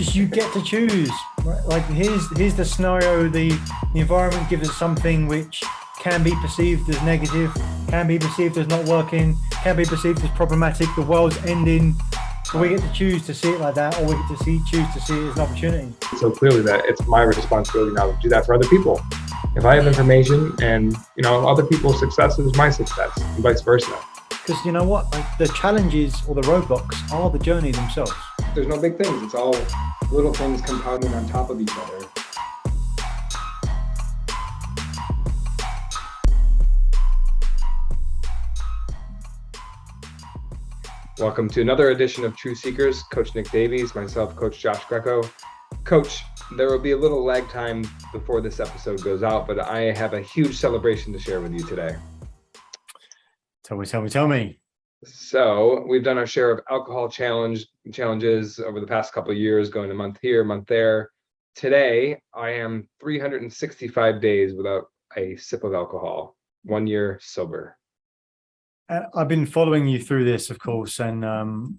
just you get to choose. Right? Like here's the scenario. The environment gives us something which can be perceived as negative, can be perceived as not working, can be perceived as problematic. The world's ending. But we get to choose to see it like that, or we get to choose to see it as an opportunity. So clearly that it's my responsibility now to do that for other people. If I have information and, other people's success is my success and vice versa. Because you know what? Like the challenges or the roadblocks are the journey themselves. There's no big things. It's all little things compounding on top of each other. Welcome to another edition of True Seekers. Coach Nick Davies, myself, Coach Josh Greco. Coach, there will be a little lag time before this episode goes out, but I have a huge celebration to share with you today. Tell me. So we've done our share of alcohol challenges over the past couple of years, going a month here, month there. Today, I am 365 days without a sip of alcohol, 1 year sober. I've been following you through this, of course, and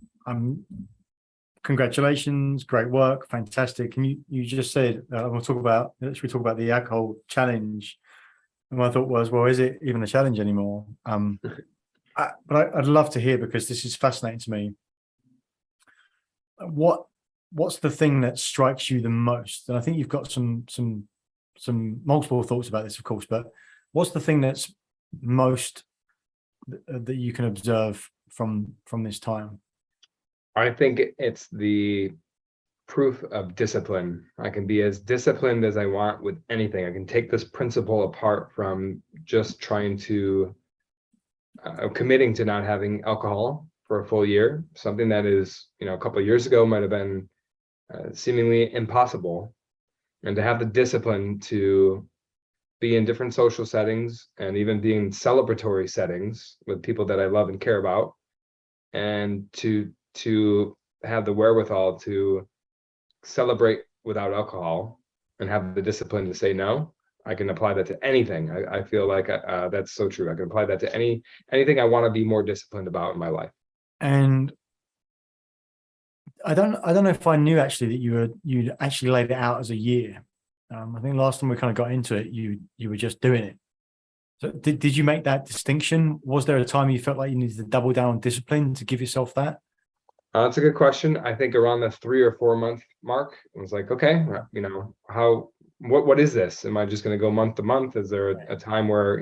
congratulations, great work, fantastic. And you just said, should we talk about the alcohol challenge? And my thought was, well, is it even a challenge anymore? But I'd love to hear, because this is fascinating to me. What's the thing that strikes you the most? And I think you've got some multiple thoughts about this, of course, but what's the thing that's most that you can observe from this time? I think it's the proof of discipline. I can be as disciplined as I want with anything. I can take this principle apart from just trying to committing to not having alcohol for a full year, something that is, a couple of years ago might have been seemingly impossible, and to have the discipline to be in different social settings and even be in celebratory settings with people that I love and care about, and to have the wherewithal to celebrate without alcohol and have the discipline to say no. I can apply that to anything. I feel like that's so true. I can apply that to anything I want to be more disciplined about in my life. And I don't know if I knew actually that you'd actually laid it out as a year. I think last time we kind of got into it, you were just doing it. So did you make that distinction? Was there a time you felt like you needed to double down on discipline to give yourself that? That's a good question. I think around the 3 or 4 month mark, I was like, okay, what is this? Am I just going to go month to month? Is there a time where,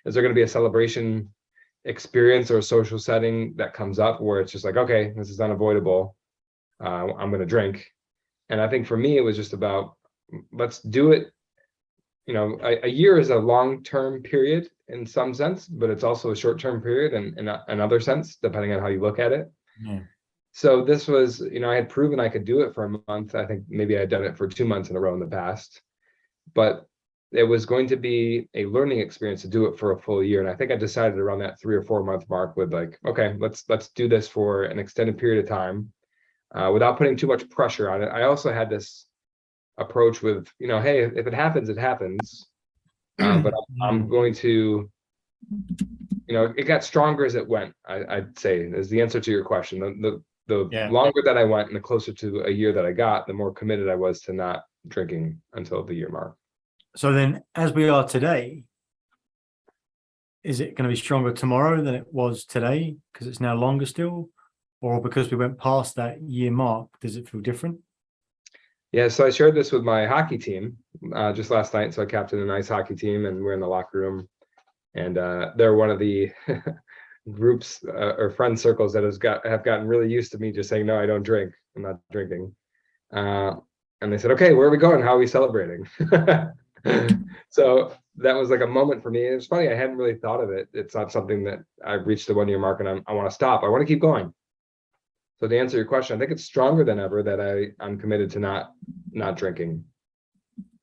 is there going to be a celebration experience or a social setting that comes up where it's just like, okay, this is unavoidable. I'm going to drink. And I think for me, it was just about, let's do it. A year is a long-term period in some sense, but it's also a short-term period in another sense, depending on how you look at it. Yeah. So this was, I had proven I could do it for a month. I think maybe I had done it for 2 months in a row in the past, but it was going to be a learning experience to do it for a full year. And I think I decided around that 3 or 4 month mark with like, okay, let's do this for an extended period of time without putting too much pressure on it. I also had this approach with, hey, if it happens, it happens. But I'm going to, it got stronger as it went, I'd say, is the answer to your question. The longer that I went and the closer to a year that I got, the more committed I was to not drinking until the year mark. So then, as we are today, is it going to be stronger tomorrow than it was today because it's now longer still? Or because we went past that year mark, does it feel different? Yeah, so I shared this with my hockey team just last night. So I captained a nice hockey team, and we're in the locker room. And they're one of the groups or friend circles that have gotten really used to me just saying, no, I don't drink. I'm not drinking. And they said, okay, where are we going? How are we celebrating? So that was like a moment for me. It was funny. I hadn't really thought of it. It's not something that I've reached the 1 year mark and I want to stop. I want to keep going. So to answer your question, I think it's stronger than ever that I'm committed to not drinking.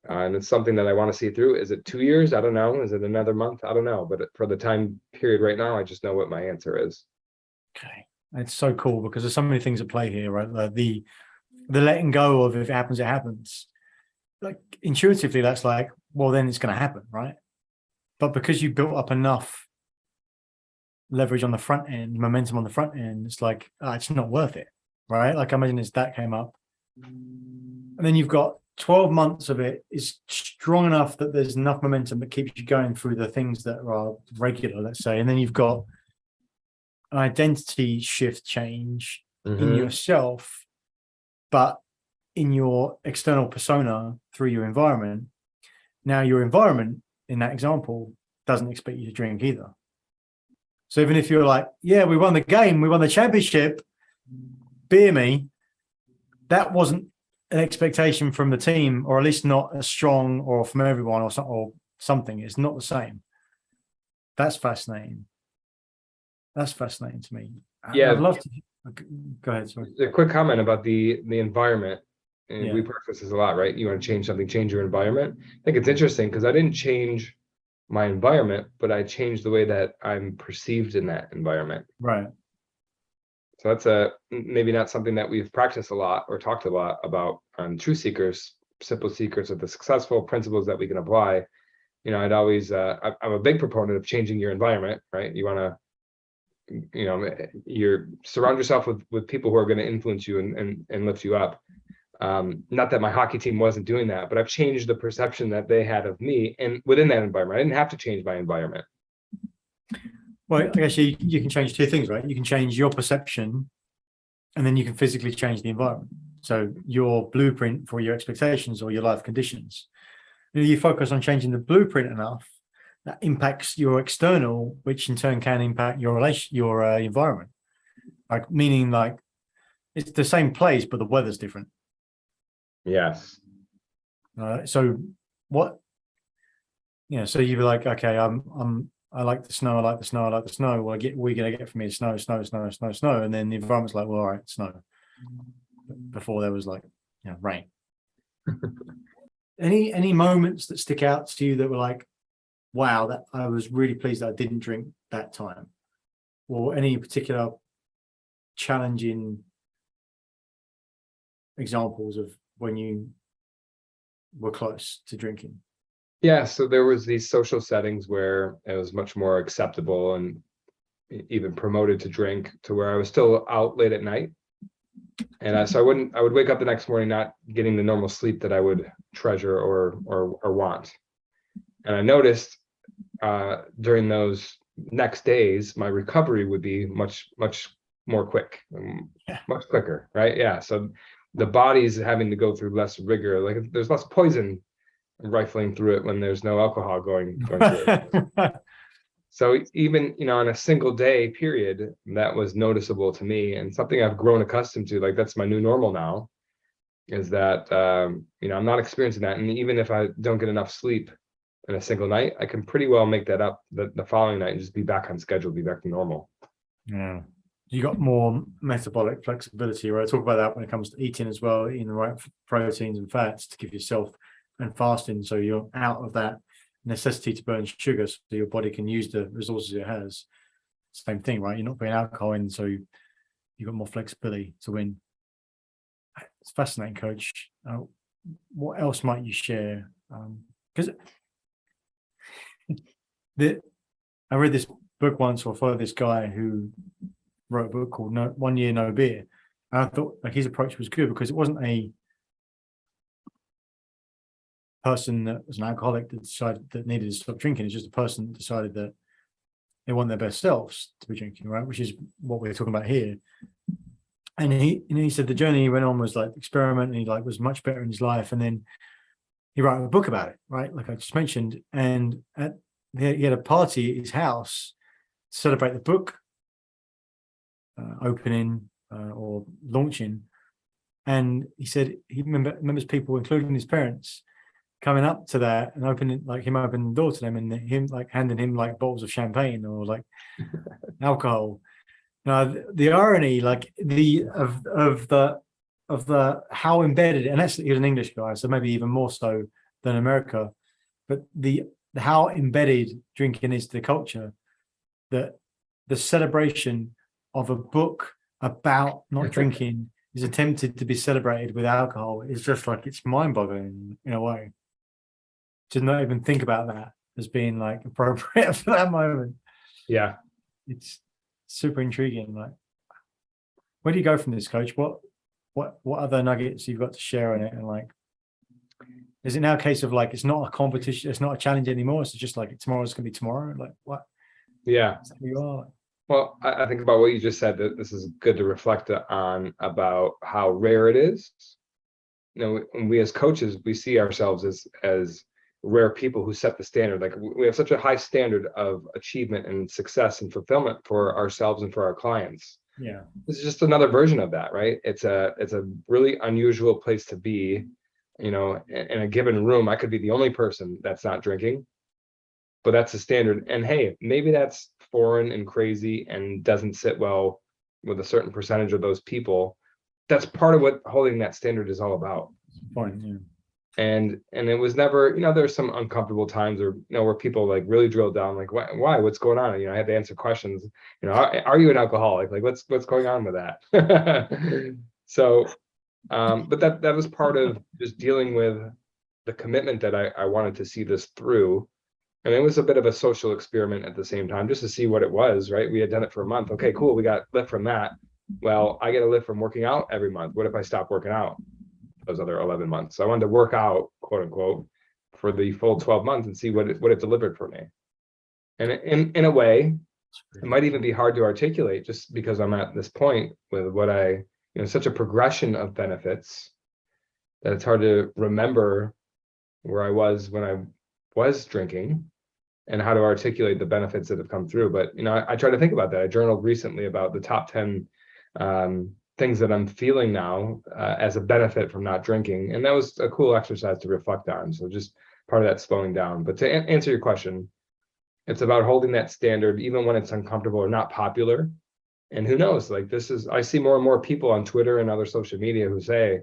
And it's something that I want to see through. Is it 2 years? I don't know. Is it another month? I don't know. But for the time period right now, I just know what my answer is. Okay. It's so cool because there's so many things at play here, right? The letting go of if it happens, it happens. Like intuitively, that's like, well, then it's going to happen, right? But because you built up enough leverage on the front end, momentum on the front end, it's like, it's not worth it, right? Like I imagine as that came up, And then you've got 12 months of it is strong enough that there's enough momentum that keeps you going through the things that are regular, let's say. And then you've got an identity shift change in yourself, but in your external persona through your environment. Now, your environment in that example doesn't expect you to drink either. So even if you're like, yeah, we won the game, we won the championship, beer me, that wasn't an expectation from the team, or at least not as strong, or from everyone, or something. It's not the same. That's fascinating. That's fascinating to me. Yeah. I'd love to go ahead. Sorry. A quick comment about the environment. And we preface this a lot, right? You want to change something, change your environment. I think it's interesting because I didn't change my environment, but I changed the way that I'm perceived in that environment. Right. So that's maybe not something that we've practiced a lot or talked a lot about on True Seekers, simple secrets of the successful principles that we can apply. I'd always, I'm a big proponent of changing your environment, right? You want to, you're surround yourself with people who are going to influence you and lift you up. Not that my hockey team wasn't doing that, but I've changed the perception that they had of me, and within that environment, I didn't have to change my environment. Well, I guess you can change two things, right? You can change your perception, and then you can physically change the environment. So your blueprint for your expectations or your life conditions. You focus on changing the blueprint enough, that impacts your external, which in turn can impact your environment. Like, meaning, like, it's the same place, but the weather's different. Yes. So what? So you'd be like, okay, I like the snow. I like the snow. I like the snow. Well, we're gonna get from me snow, and then the environment's like, well, all right, snow. Before there was like, rain. Any moments that stick out to you that were like, wow, that I was really pleased that I didn't drink that time, or any particular challenging examples of when you were close to drinking? Yeah, so there was these social settings where it was much more acceptable and even promoted to drink, to where I was still out late at night. And so I would wake up the next morning not getting the normal sleep that I would treasure or want. And I noticed during those next days, my recovery would be much more quick, much quicker, right? Yeah. So the body's having to go through less rigor. Like, there's less poison rifling through it when there's no alcohol going through it. So even, on a single day period, that was noticeable to me, and something I've grown accustomed to. Like, that's my new normal now, is that, I'm not experiencing that. And even if I don't get enough sleep in a single night, I can pretty well make that up the following night and just be back on schedule, be back to normal. Yeah. You got more metabolic flexibility, right? I talk about that when it comes to eating as well, eating the right proteins and fats to give yourself, and fasting, so you're out of that necessity to burn sugar, so your body can use the resources it has. Same thing, right? You're not putting alcohol in, so you've got more flexibility to win. It's fascinating, Coach. What else might you share? Because I read this book once, or followed this guy who wrote a book called 1 Year No Beer. And I thought, like, his approach was good, because it wasn't a person that was an alcoholic that decided that needed to stop drinking. It's just a person that decided that they want their best selves to be drinking, right? Which is what we're talking about here. And he said the journey he went on was like experiment, and he was much better in his life. And then he wrote a book about it, right? Like I just mentioned. And he had a party at his house to celebrate the book opening or launching. And he said he remembers people, including his parents, coming up to that and opening the door to them, and him handing him bottles of champagne or alcohol. Now the irony, of the how embedded, and actually he was an English guy, so maybe even more so than America, but the how embedded drinking is to the culture, that the celebration of a book about not drinking is attempted to be celebrated with alcohol. It's just it's mind-boggling in a way to not even think about that as being appropriate for that moment. Yeah, it's super intriguing. Where do you go from this, Coach? What what other nuggets you've got to share on it? And like, is it now a case of like, it's not a competition, it's not a challenge anymore, it's just like tomorrow's gonna be tomorrow? Like, what? Yeah. Is that who you are? Well, I think about what you just said, that this is good to reflect on about how rare it is. We as coaches, we see ourselves as rare people who set the standard. Like we have such a high standard of achievement and success and fulfillment for ourselves and for our clients. Yeah. This is just another version of that, right? It's a really unusual place to be. In a given room, I could be the only person that's not drinking, but that's the standard. And hey, maybe that's foreign and crazy and doesn't sit well with a certain percentage of those people. That's part of what holding that standard is all about. Fine, yeah. And it was never, there's some uncomfortable times where people like really drill down, like why, what's going on? I had to answer questions, are you an alcoholic? Like what's going on with that? So, but that was part of just dealing with the commitment that I wanted to see this through. And it was a bit of a social experiment at the same time, just to see what it was, right? We had done it for a month. Okay, cool. We got lift from that. Well, I get a lift from working out every month. What if I stop working out those other 11 months? So I wanted to work out, quote unquote, for the full 12 months and see what it delivered for me. And in a way, it might even be hard to articulate just because I'm at this point with what such a progression of benefits that it's hard to remember where I was when I was drinking and how to articulate the benefits that have come through. But, I try to think about that. I journaled recently about the top 10 things that I'm feeling now as a benefit from not drinking. And that was a cool exercise to reflect on. So just part of that slowing down. But to answer your question, it's about holding that standard, even when it's uncomfortable or not popular. And who knows, like I see more and more people on Twitter and other social media who say,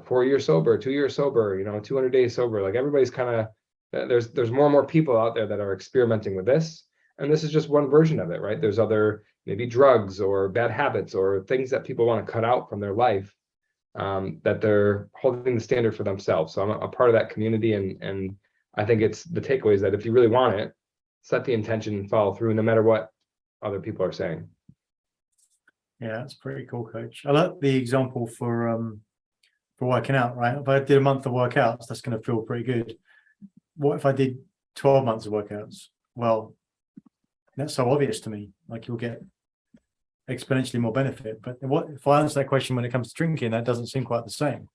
4 years sober, 2 years sober, 200 days sober. Like everybody's kind of, there's more and more people out there that are experimenting with this. And this is just one version of it, right? There's other, maybe drugs or bad habits or things that people want to cut out from their life, that they're holding the standard for themselves. So I'm a part of that community. And I think it's the takeaway is that if you really want it, set the intention and follow through no matter what other people are saying. Yeah, that's pretty cool, Coach. I like the example for working out, right? If I did a month of workouts, that's going to feel pretty good. What if I did 12 months of workouts? Well, that's so obvious to me. Like you'll get exponentially more benefit. But what if I answer that question when it comes to drinking? That doesn't seem quite the same.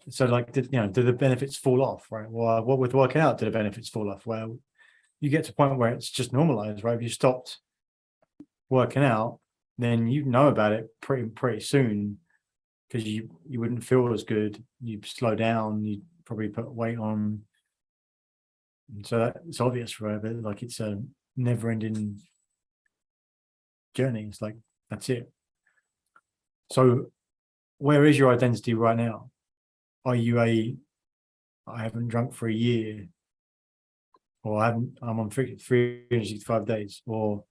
So, like, do the benefits fall off, right? Well, what with working out, do the benefits fall off? Well, you get to a point where it's just normalized, right? If you stopped working out, then you know about it pretty soon, because you wouldn't feel as good. You'd slow down. You'd probably put weight on. And so it's obvious, right? But like it's a never-ending journey. It's like that's it. So, where is your identity right now? Are you I haven't drunk for a year, or I'm on 365 days, or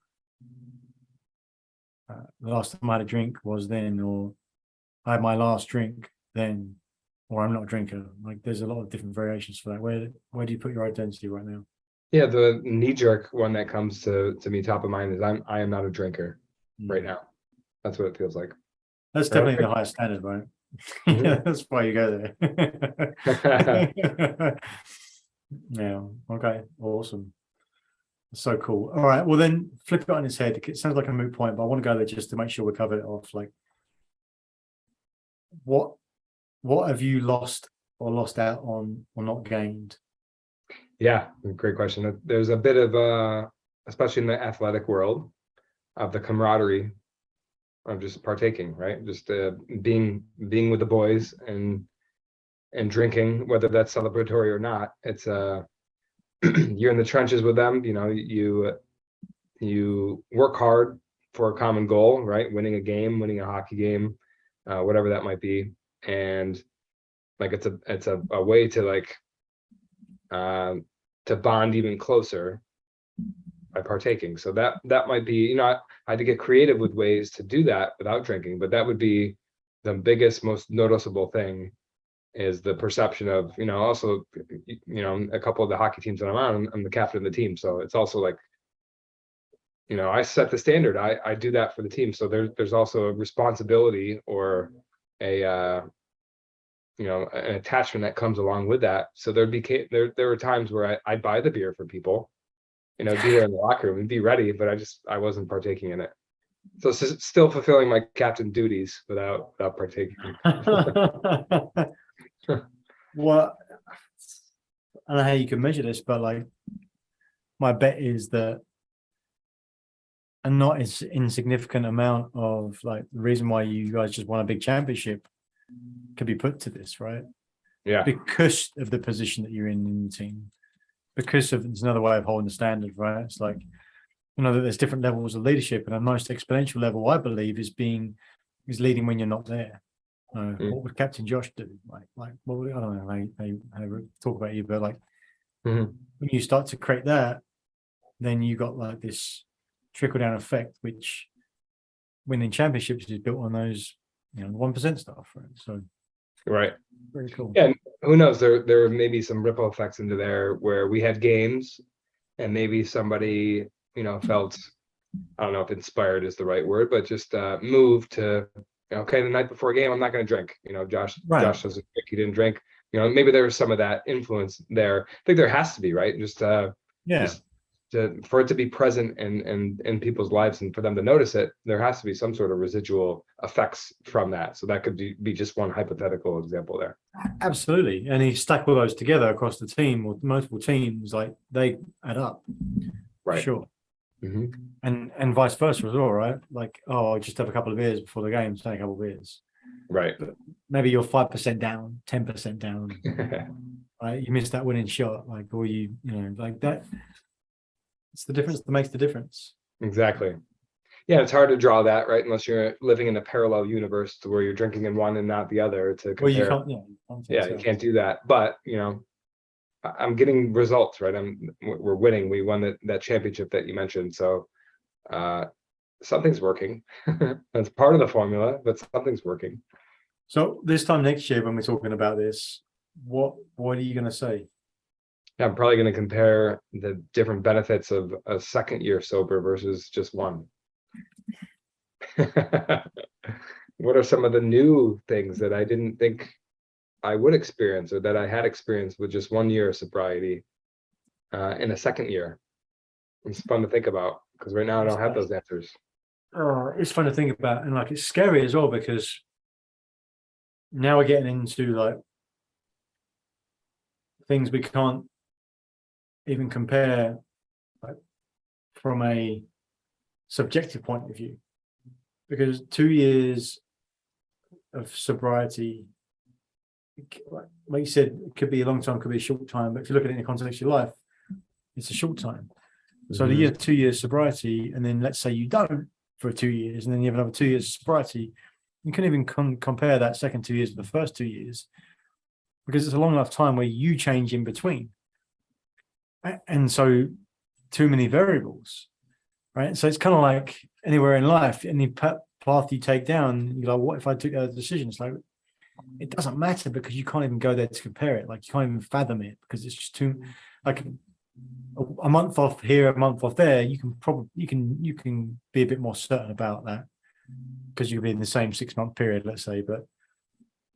the last time I had a drink was then, or I had my last drink then, or I'm not a drinker. Like there's a lot of different variations for that. Where do you put your identity right now? Yeah, the knee-jerk one that comes to me top of mind is I am not a drinker right now. That's what it feels like. That's definitely the highest standard, right? Yeah, that's why you go there. Yeah. Okay. Awesome. So cool. All right. Well, then flip it on its head. It sounds like a moot point, but I want to go there just to make sure we cover it off. Like, what have you lost or lost out on or not gained? Yeah, great question. There's a bit of especially in the athletic world, of the camaraderie of just partaking, right? Just being with the boys and drinking, whether that's celebratory or not. It's you're in the trenches with them. You work hard for a common goal, right? Winning a game, winning a hockey game, whatever that might be, and like it's a way to like to bond even closer by partaking. So that might be, I had to get creative with ways to do that without drinking, but that would be the biggest, most noticeable thing, is the perception of, also, a couple of the hockey teams that I'm on, I'm the captain of the team. So it's also like, I set the standard. I do that for the team. So there's also a responsibility or an attachment that comes along with that. So there were times where I'd buy the beer for people, be there in the locker room and be ready, but I wasn't partaking in it. So it's still fulfilling my captain duties without partaking. What, I don't know how you can measure this, but like my bet is that a not as insignificant amount of like the reason why you guys just won a big championship could be put to this, right? Yeah. Because of the position that you're in the team, because of it's another way of holding the standard, right? It's like, that there's different levels of leadership, and a most exponential level, I believe, is leading when you're not there. What would Captain Josh do? Like, what would, I don't know. They talk about you, but like when you start to create that, then you got like this trickle down effect, which winning championships is built on those 1% stuff, right? So right, very cool. Yeah, and who knows? There may be some ripple effects into there where we had games, and maybe somebody felt, I don't know if inspired is the right word, but just moved to, okay, the night before a game, I'm not going to drink. Josh doesn't drink, he didn't drink. Maybe there was some of that influence there. I think there has to be, right? Just for it to be present in people's lives and for them to notice it, there has to be some sort of residual effects from that. So that could be just one hypothetical example there. Absolutely. And you stack all those together across the team or multiple teams, like they add up. Right. Sure. And vice versa as well, right? Like, I'll just have a couple of beers before the game, take a couple of beers. Right. But maybe you're 5% down, 10% down. Right? You missed that winning shot, like, or like that. It's the difference that makes the difference. Exactly. Yeah, it's hard to draw that, right? Unless you're living in a parallel universe to where you're drinking in one and not the other to compare. Well, you can't do that. But I'm getting results, right? We're winning. We won that championship that you mentioned. So something's working. That's part of the formula, but something's working. So this time next year, when we're talking about this, what are you going to say? I'm probably going to compare the different benefits of a second year sober versus just one. What are some of the new things that I didn't think I would experience or that I had experienced with just 1 year of sobriety in a second year? It's fun to think about because right now I don't have those answers. It's fun to think about, and like it's scary as well because now we're getting into like things we can't even compare, like, from a subjective point of view, because 2 years of sobriety, like you said, it could be a long time, could be a short time, but if you look at it in the context of your life, it's a short time. So the year 2 years sobriety, and then let's say you don't for 2 years, and then you have another 2 years of sobriety, you can even compare that second 2 years with the first 2 years, because it's a long enough time where you change in between. And so too many variables, right? So it's kind of like anywhere in life, any path you take down, you're like, what if I took that decision? It's like, it doesn't matter because you can't even go there to compare it. Like you can't even fathom it because it's just too, like a month off here, a month off there. You can be a bit more certain about that because you'll be in the same 6 month period, let's say, but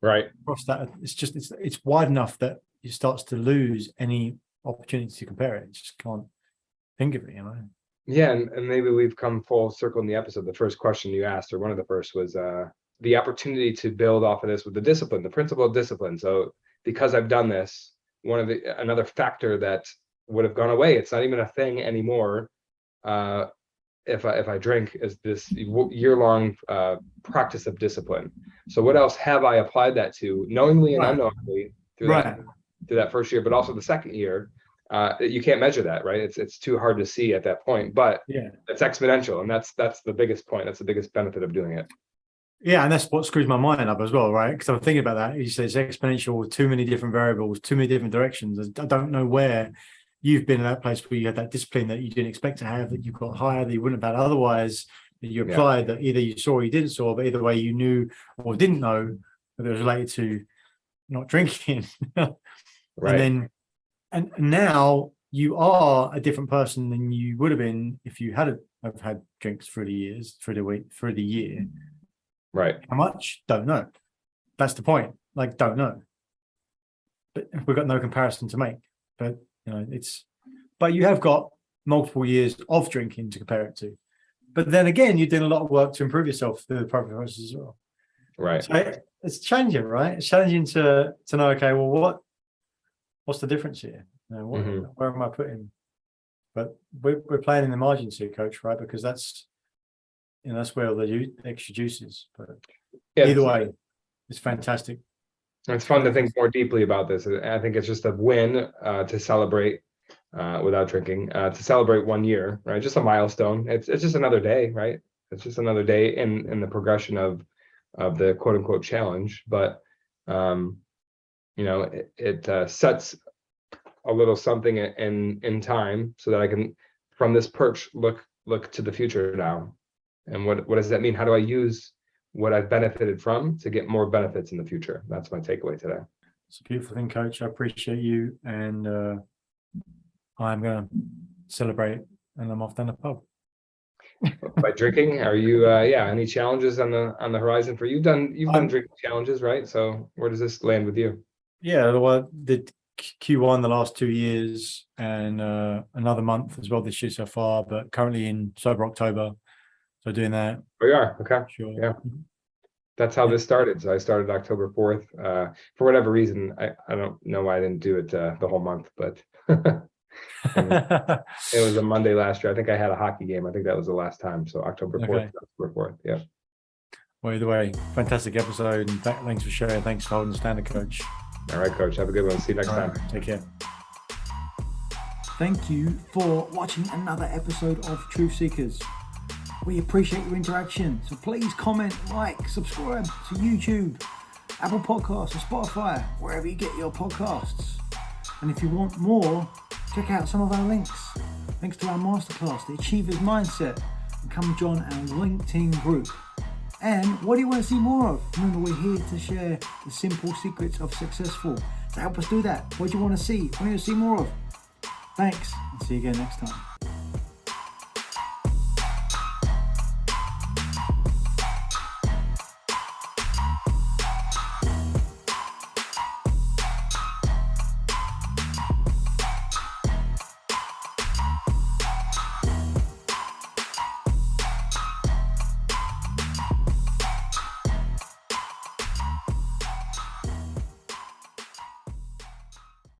right across that, it's wide enough that it starts to lose any opportunity to compare it. You just can't think of it, Yeah, and maybe we've come full circle in the episode. The first question you asked, or one of the first, was the opportunity to build off of this with the discipline, the principle of discipline. So because I've done this, another factor that would have gone away, it's not even a thing anymore, if I drink, is this year-long practice of discipline. So what else have I applied that to, knowingly and unknowingly, through that first year, but also the second year? You can't measure that, right? It's too hard to see at that point, but it's exponential, and that's the biggest point. That's the biggest benefit of doing it. Yeah, and that's what screws my mind up as well, right? Because I'm thinking about that. You say it's exponential, too many different variables, too many different directions. I don't know where you've been in that place where you had that discipline that you didn't expect to have, that you got higher, that you wouldn't have had otherwise, that you applied, that either you saw or you didn't saw, but either way you knew or didn't know that it was related to not drinking. Right. And now you are a different person than you would have been if you have had drinks through the year. Right. How much? Don't know. that's the point. Like, don't know. But we've got no comparison to make. But but you have got multiple years of drinking to compare it to. But then again, you're doing a lot of work to improve yourself through the program process as well. Right. So it's challenging, right? It's challenging to know, okay, well, what's the difference here? Where am I putting? But we're playing in the margins here, Coach, right? Because that's where all the extra juice is. But either way, it's fantastic. It's fun to think more deeply about this. I think it's just a win to celebrate without drinking, to celebrate 1 year, right? Just a milestone. It's just another day, right? It's just another day in the progression of the quote unquote challenge. But it sets a little something in time so that I can, from this perch, look to the future now. And what does that mean? How do I use what I've benefited from to get more benefits in the future? That's my takeaway today. It's a beautiful thing, Coach. I appreciate you, and I'm going to celebrate, and I'm off down the pub. By drinking, are you? Any challenges on the horizon for you? You've done drinking challenges, right? So where does this land with you? Yeah, well, did Q1 the last 2 years, and another month as well this year so far. But currently in sober October, so doing that. We are okay. Sure. Yeah. That's how this started. So I started October 4th. For whatever reason, I don't know why I didn't do it the whole month, but it was a Monday last year. I think I had a hockey game. I think that was the last time. So October 4th, October 4th. Yeah. Well, either way, fantastic episode. And thanks for sharing. Thanks for holding the standard, Coach. All right, Coach. Have a good one. See you next time. Take care. Thank you for watching another episode of Truth Seekers. We appreciate your interaction, so please comment, like, subscribe to YouTube, Apple Podcasts, or Spotify, wherever you get your podcasts. And if you want more, check out some of our links. Links to our masterclass, The Achiever's Mindset, and come join our LinkedIn group. And what do you want to see more of? Remember, we're here to share the simple secrets of successful. So help us do that. What do you want to see? What do you want to see more of? Thanks, and see you again next time.